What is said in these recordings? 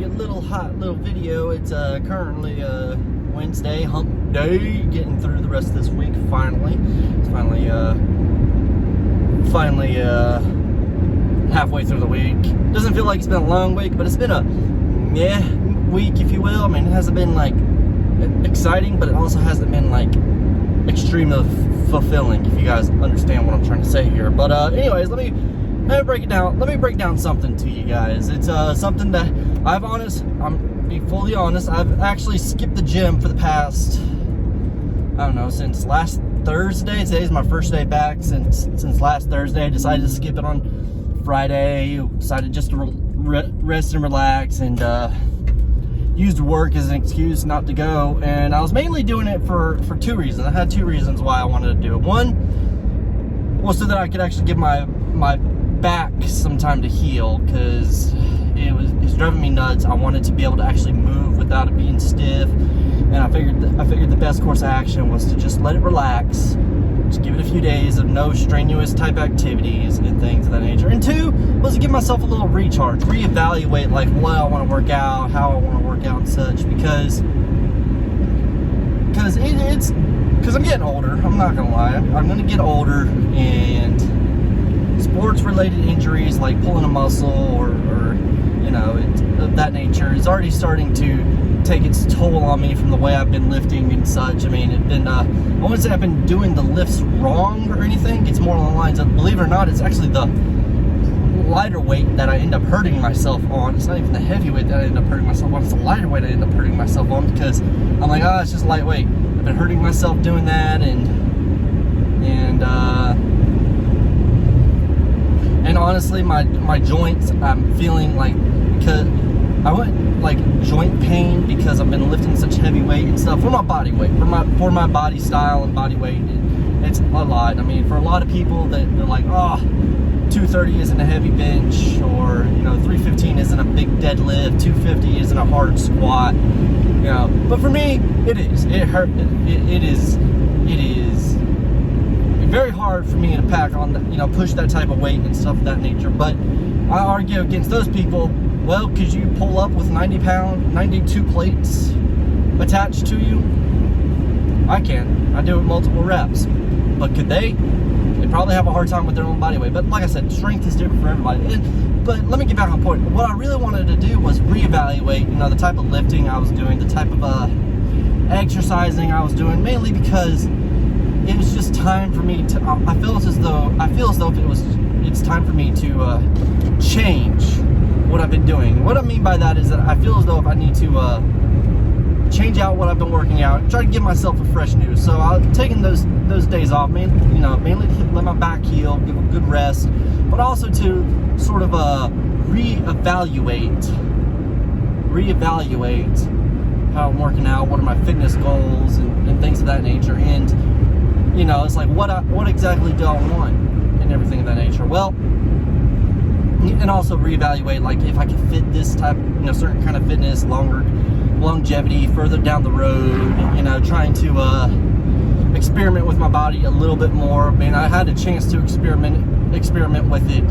little hot little video. It's currently Wednesday, hump day, getting through the rest of this week finally. It's finally halfway through the week. Doesn't feel like it's been a long week, but it's been a meh week, if you will. I mean, it hasn't been like exciting, but it also hasn't been like extremely fulfilling, if you guys understand what I'm trying to say here. But anyways, let me break it down. Let me break down something to you guys. It's something that I'm being fully honest, I've actually skipped the gym for the past, I don't know, since last Thursday. Today's my first day back since last Thursday. I decided to skip it on Friday. Decided just to rest and relax, and used work as an excuse not to go. And I was mainly doing it for two reasons. I had two reasons why I wanted to do it. One was so that I could actually give my back some time to heal, because it's driving me nuts. I wanted to be able to actually move without it being stiff, and I figured the best course of action was to just let it relax, just give it a few days of no strenuous type activities and things of that nature. And two was to give myself a little recharge, reevaluate like what I want to work out, how I want to work out and such, because I'm getting older. I'm not gonna lie, I'm gonna get older, and sports related injuries like pulling a muscle or you know, of that nature is already starting to take its toll on me from the way I've been lifting and such. I mean, it's been I wouldn't say I've been doing the lifts wrong or anything. It's more along the lines of, believe it or not, it's actually the lighter weight that I end up hurting myself on. It's not even the heavy weight that I end up hurting myself on, it's the lighter weight I end up hurting myself on, because I'm like, oh, it's just lightweight. I've been hurting myself doing that, and honestly, my joints, I'm feeling like, because I went like joint pain because I've been lifting such heavy weight and stuff for my body weight, for my body style and body weight. It's a lot. I mean, for a lot of people that they're like, oh, 230 isn't a heavy bench, or you know, 315 isn't a big deadlift, 250 isn't a hard squat, you know. But for me, it is. It is very hard for me to pack on, you know, push that type of weight and stuff of that nature. But I argue against those people. Well, could you pull up with 92 plates attached to you? I can. I do it multiple reps. But could they? They probably have a hard time with their own body weight. But like I said, strength is different for everybody. But let me get back on point. What I really wanted to do was reevaluate, you know, the type of lifting I was doing, the type of exercising I was doing, mainly because it was just time for me to. I feel as though it's time for me to change what I've been doing. What I mean by that is that I feel as though if I need to change out what I've been working out, try to give myself a fresh new. So I'm taking those days off, mainly to let my back heal, give a good rest, but also to sort of reevaluate how I'm working out, what are my fitness goals and things of that nature. And you know, it's like what exactly do I want and everything of that nature. Well, and also reevaluate like if I can fit this type, you know, certain kind of fitness, longevity further down the road, you know, trying to experiment with my body a little bit more. I mean, I had a chance to experiment with it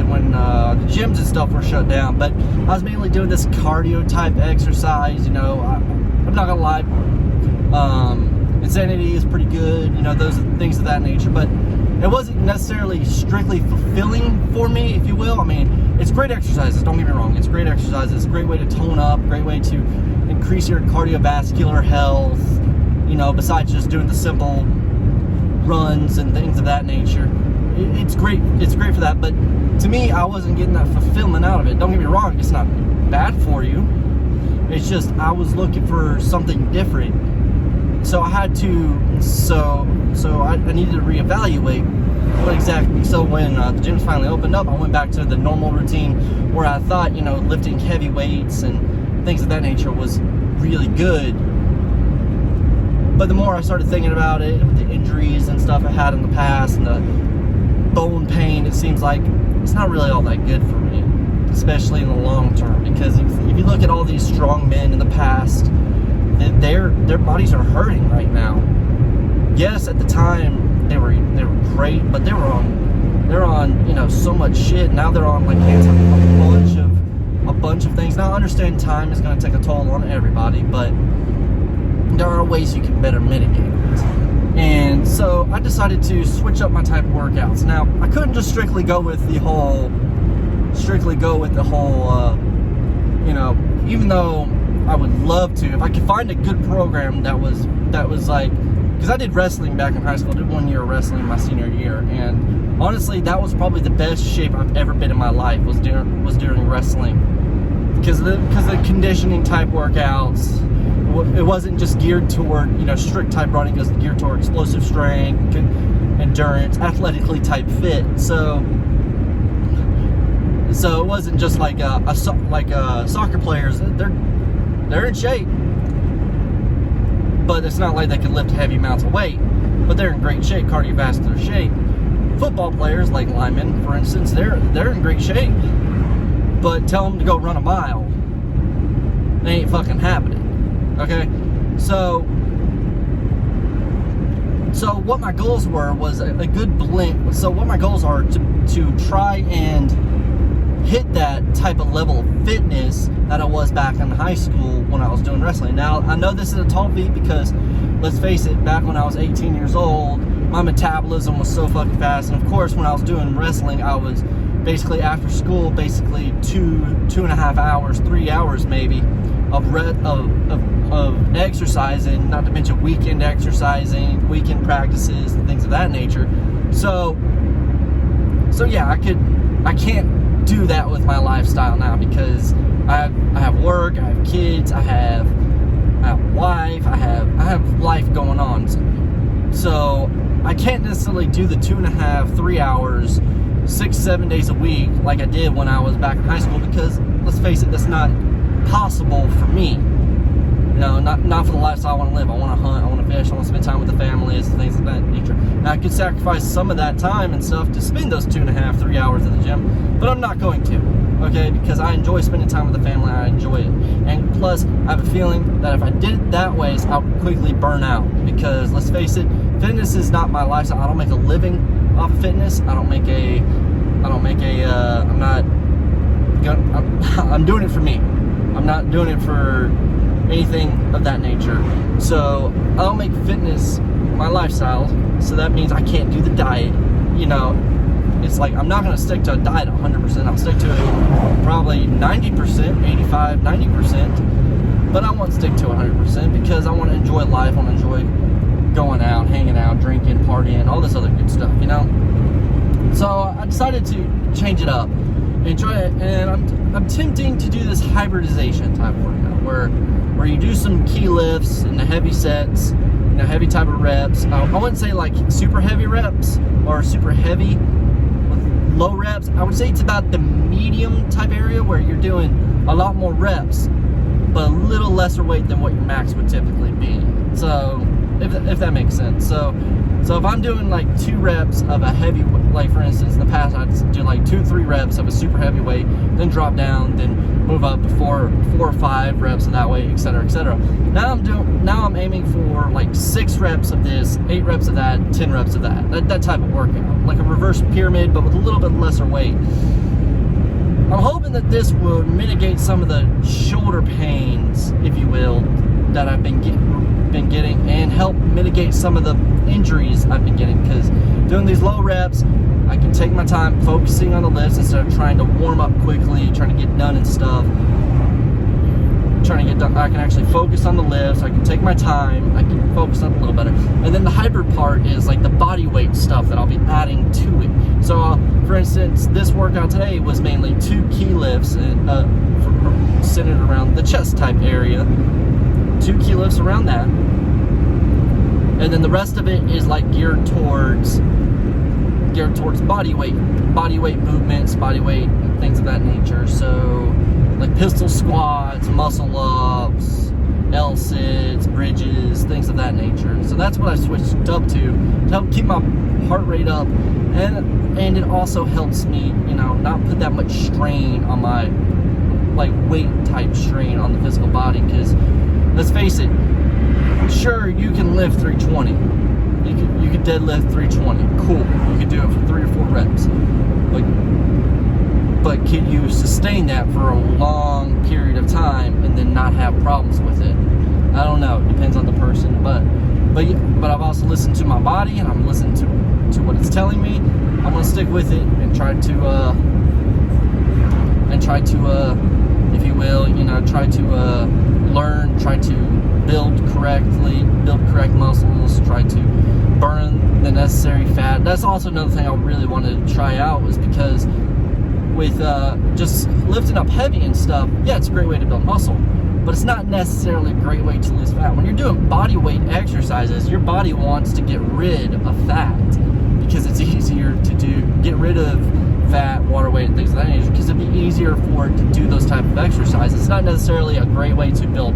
when the gyms and stuff were shut down, but I was mainly doing this cardio type exercise. You know, I'm not gonna lie, Insanity is pretty good, you know, those things of that nature, but it wasn't necessarily strictly fulfilling for me, if you will. I mean, it's great exercises, don't get me wrong, it's great exercises, it's a great way to tone up, great way to increase your cardiovascular health, you know, besides just doing the simple runs and things of that nature. It's great for that, but to me, I wasn't getting that fulfillment out of it. Don't get me wrong, it's not bad for you, it's just I was looking for something different. So I had to, so I needed to reevaluate what exactly. So when the gyms finally opened up, I went back to the normal routine where I thought, you know, lifting heavy weights and things of that nature was really good. But the more I started thinking about it, the injuries and stuff I had in the past and the bone pain, it seems like it's not really all that good for me, especially in the long term. Because if you look at all these strong men in the past, their bodies are hurting right now. Yes, at the time they were great, but they're on, you know, so much shit. Now they're on like a bunch of things. Now, I understand time is going to take a toll on everybody, but there are ways you can better mitigate it. And so I decided to switch up my type of workouts. Now, I couldn't just strictly go with the whole, you know, even though I would love to, if I could find a good program that was like, because I did wrestling back in high school. I did 1 year of wrestling my senior year, and honestly, that was probably the best shape I've ever been in my life, was during wrestling, because of the conditioning type workouts. It wasn't just geared toward, you know, strict type running. It was geared toward explosive strength, endurance, athletically type fit. So it wasn't just like soccer players. They're in shape, but it's not like they can lift heavy amounts of weight, but they're in great shape, cardiovascular shape. Football players, like linemen, for instance, they're in great shape, but tell them to go run a mile, they ain't fucking happening. Okay, so what my goals were was a good blend. So what my goals are to try and hit that type of level of fitness that I was back in high school when I was doing wrestling. Now, I know this is a tall feat because, let's face it, back when I was 18 years old, my metabolism was so fucking fast. And of course, when I was doing wrestling, I was basically after school, basically 2.5 hours, 3 hours maybe of exercising, not to mention weekend exercising, weekend practices, and things of that nature. So yeah, I can't do that with my lifestyle now, because I have work, I have kids, I have a wife, I have life going on. So I can't necessarily do the 2.5, 3 hours, 6-7 days a week like I did when I was back in high school, because let's face it, that's not possible for me. You know, not for the lifestyle I want to live. I want to hunt, I want to fish, I want to spend time with the families, and things of that nature. Now, I could sacrifice some of that time and stuff to spend those 2.5, 3 hours at the gym, but I'm not going to, okay? Because I enjoy spending time with the family, I enjoy it. And plus, I have a feeling that if I did it that way, I would quickly burn out. Because, let's face it, fitness is not my lifestyle. I don't make a living off of fitness. I'm doing it for me. I'm not doing it for anything of that nature. So I don't make fitness my lifestyle, so that means I can't do the diet. You know, it's like I'm not going to stick to a diet 100%. I'll stick to it probably 90%, 85, 90%, but I won't stick to 100% because I want to enjoy life. I want to enjoy going out, hanging out, drinking, partying, all this other good stuff, you know? So I decided to change it up, enjoy it, and I'm attempting to do this hybridization type workout where you do some key lifts and the heavy sets, you know, heavy type of reps. I wouldn't say like super heavy reps or super heavy with low reps. I would say it's about the medium type area where you're doing a lot more reps, but a little lesser weight than what your max would typically be. So if that makes sense. So if I'm doing like 2 reps of a heavy, like for instance, in the past I'd do like 2 or 3 reps of a super heavy weight, then drop down, then move up to 4 or 5 reps of that weight, etc., etc. Now I'm aiming for like 6 reps of this, 8 reps of that, 10 reps of that type of workout, like a reverse pyramid, but with a little bit lesser weight. I'm hoping that this would mitigate some of the shoulder pains, if you will, that I've been getting, and help mitigate some of the injuries I've been getting, because doing these low reps, I can take my time focusing on the lifts instead of trying to warm up quickly, trying to get done and stuff. Trying to get done, I can actually focus on the lifts, I can take my time, I can focus on it a little better. And then the hybrid part is like the body weight stuff that I'll be adding to it. So for instance, this workout today was mainly 2 key lifts centered around the chest type area. 2 key lifts around that, and then the rest of it is like geared towards body weight movements, body weight, things of that nature. So like pistol squats, muscle ups, L-sits, bridges, things of that nature. So that's what I switched up to help keep my heart rate up, and it also helps me, you know, not put that much strain on my like weight type strain on the physical body. Because let's face it, sure, you can lift 320. You could deadlift 320. Cool. You could do it for 3 or 4 reps. But could you sustain that for a long period of time and then not have problems with it? I don't know. It depends on the person, but I've also listened to my body, and I'm listening to what it's telling me. I'm gonna stick with it and try to if you will, try to learn, try to build correct muscles, try to burn the necessary fat. That's also another thing I really wanted to try out, was because with just lifting up heavy and stuff, yeah, it's a great way to build muscle, but it's not necessarily a great way to lose fat. When you're doing body weight exercises, your body wants to get rid of fat because it's easier to get rid of fat, water weight, and things of that nature, because it'd be easier for it to do those type of exercises. It's not necessarily a great way to build.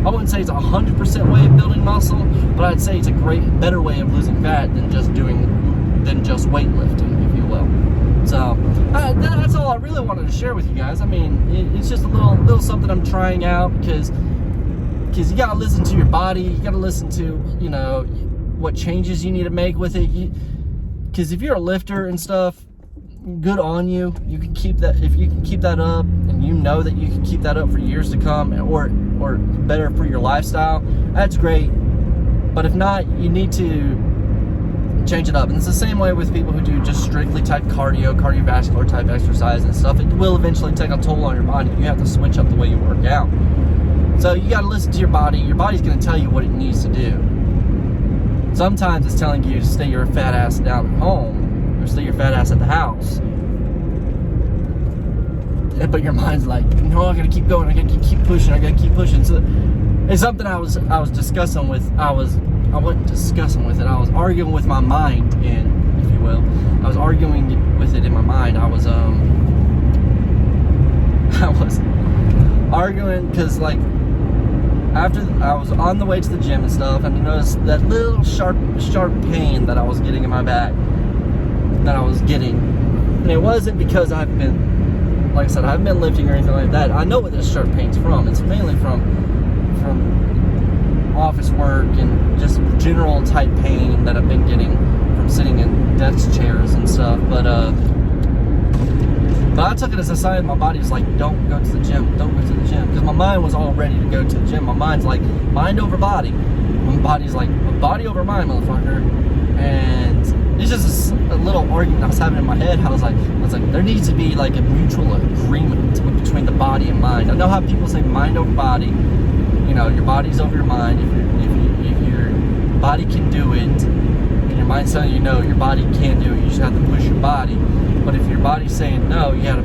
I wouldn't say it's a 100% way of building muscle, but I'd say it's a better way of losing fat than just weightlifting, if you will. So that's all I really wanted to share with you guys. I mean, it's just a little something I'm trying out, because you gotta listen to your body. You gotta listen to what changes you need to make with it. Because if you're a lifter and stuff, good on you. You can keep that. If you can keep that up, and you know that you can keep that up for years to come, or better for your lifestyle, that's great. But if not, you need to change it up. And it's the same way with people who do just strictly type cardiovascular type exercise and stuff. It will eventually take a toll on your body. You have to switch up the way you work out. So you got to listen to your body. Your body's going to tell you what it needs to do. Sometimes it's telling you to stay your fat ass down at home, or stay your fat ass at the house. But your mind's like, no, I gotta keep going. I gotta keep pushing. I gotta keep pushing. So it's something I was discussing with. I wasn't discussing with it. I was arguing with my mind, if you will. I was arguing with it in my mind. I was arguing because, like, after I was on the way to the gym and stuff, and I noticed that little sharp pain that I was getting in my back. And it wasn't because I've been, like I said, I haven't been lifting or anything like that. I know what this sharp pain's from. It's mainly from office work and just general type pain that I've been getting from sitting in desk chairs and stuff. But I took it as a sign. My body's like, don't go to the gym. Don't go to the gym. Because my mind was all ready to go to the gym. My mind's like, mind over body. My body's like, body over mind, motherfucker. And it's just a little argument I was having in my head. I was like, there needs to be like a mutual agreement between the body and mind. I know how people say mind over body. Your body's over your mind. If your body can do it, and your mind's telling you no, your body can't do it. You just have to push your body. But if your body's saying no, you gotta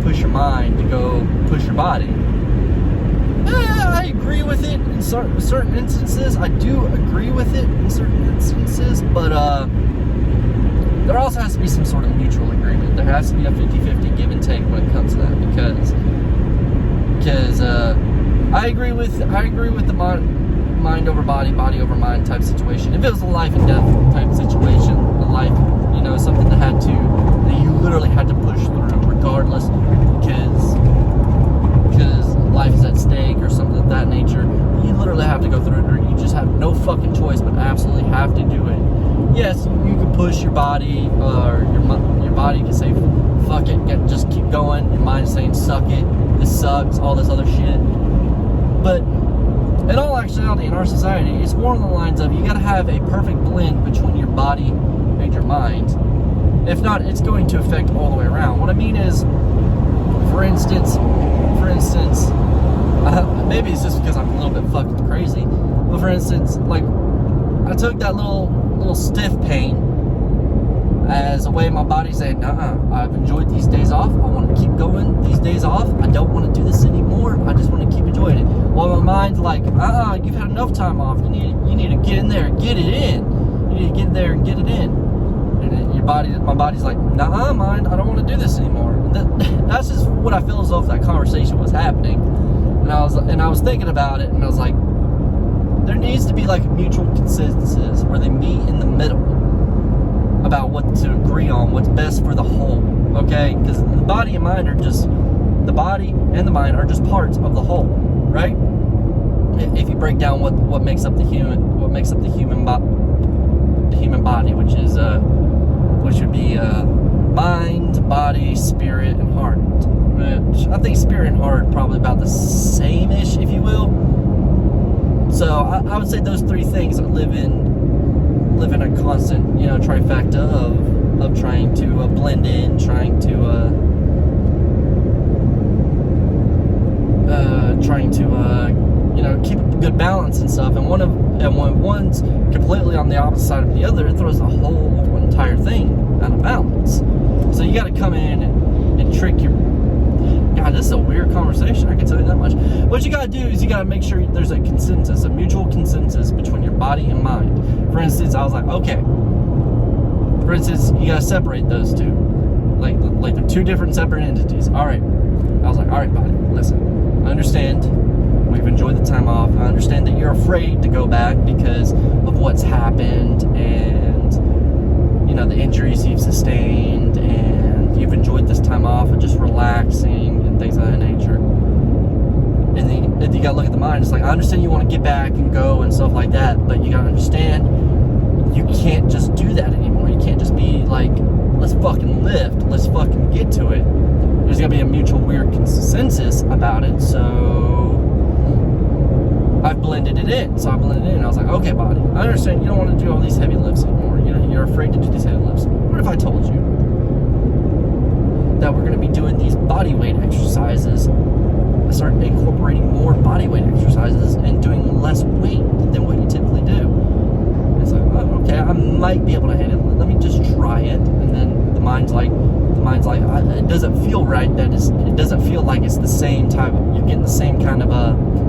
push your mind to go push your body. I agree with it in certain instances. I do agree with it in certain instances, but there also has to be some sort of mutual agreement. There has to be a 50-50 give and take when it comes to that, because I agree with the mind over body, body over mind type situation. If it was a life and death type situation, something that you literally had to push through regardless, because life is at stake or something of that nature, you literally have to go through it, or you just have no fucking choice but absolutely have to do it. Yes, you can push your body, or your body can say, fuck it, just keep going. Your mind's saying, suck it, this sucks, all this other shit. But in all actuality, in our society, it's more on the lines of, you gotta have a perfect blend between your body and your mind. If not, it's going to affect all the way around. What I mean is, for instance, maybe it's just because I'm a little bit fucking crazy, but for instance, like, I took that little stiff pain as a way of my body saying, I've enjoyed these days off, I want to keep going these days off, I don't want to do this anymore, I just want to keep enjoying it. While my mind's like, you've had enough time off, you need to get in there and get it in. You need to get there and get it in. And my body's like, mind, I don't want to do this anymore. And that's just what I feel as though if that conversation was happening. And I was thinking about it, and I was like, there needs to be like a mutual consensus where they meet in the middle about what to agree on, what's best for the whole. Okay? Because the body and mind the body and the mind are just parts of the whole, right? If you break down what makes up the human body, which would be mind, body, body, spirit, and heart. Which I think spirit and heart probably about the same-ish, if you will. So I would say those three things live in a constant, trifecta of trying to blend in, trying to keep a good balance and stuff. And when one's completely on the opposite side of the other, it throws the whole entire thing out of balance. So you got to come in and trick your. God, this is a weird conversation, I can tell you that much. What you gotta do is you gotta make sure there's a consensus, a mutual consensus between your body and mind. For instance, I was like, okay. For instance, you gotta separate those two. Like they're two different separate entities. Alright. I was like, alright, body, listen. I understand we've enjoyed the time off. I understand that you're afraid to go back because of what's happened and, the injuries you've sustained, and you've enjoyed this time off and just relaxing and things of that nature. And then you gotta look at the mind. It's like, I understand you want to get back and go and stuff like that, but you gotta understand you can't just do that anymore. You can't just be like, let's fucking lift, let's fucking get to it. There's gotta be a mutual weird consensus about it. So I've blended it in. So I blended it in. I was like, okay, body, I understand you don't want to do all these heavy lifts anymore. You're afraid to do these heavy lifts. What if I told you that we're going to be doing these body weight exercises? I start incorporating more body weight exercises and doing less weight than what you typically do. It's like, oh, okay, I might be able to hit it. Let me just try it. And then the mind's like, it doesn't feel right. It doesn't feel like it's the same type. You're getting the same kind of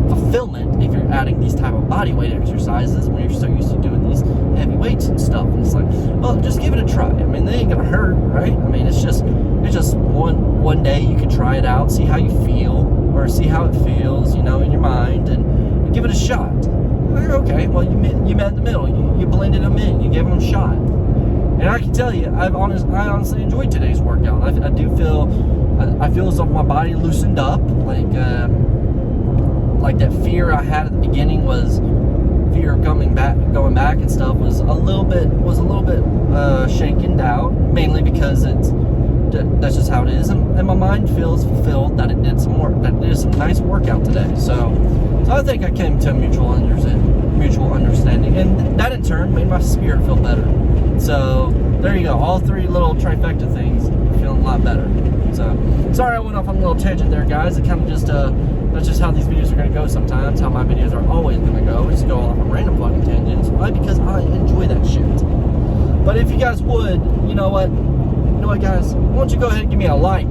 fulfillment if you're adding these type of body weight exercises when you're so used to doing these heavy weights and stuff. And it's like, well, just give it a try. I mean, they ain't gonna hurt, right? I mean, it's just one day you can try it out, see how you feel, or see how it feels, in your mind, and give it a shot. Like, okay, well, you met in the middle. You blended them in. You gave them a shot. And I can tell you, I honestly enjoyed today's workout. I do feel, I feel as though my body loosened up. Like that fear I had at the beginning was fear of going back and stuff was a little bit shaken out, mainly because that's just how it is, and my mind feels fulfilled that it did some nice workout today. So I think I came to a mutual understanding, and that in turn made my spirit feel better. So there you go, all three little trifecta things, feeling a lot better. So sorry I went off on a little tangent there, guys. It kind of just that's just how these videos are going to go sometimes, how my videos are always going to go, is to go off on random fucking tangents. Why? Because I enjoy that shit. But if you guys would, you know what guys, why don't you go ahead and give me a like,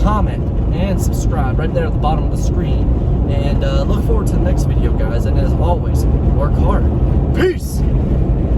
comment, and subscribe right there at the bottom of the screen. And look forward to the next video, guys. And as always, work hard. Peace!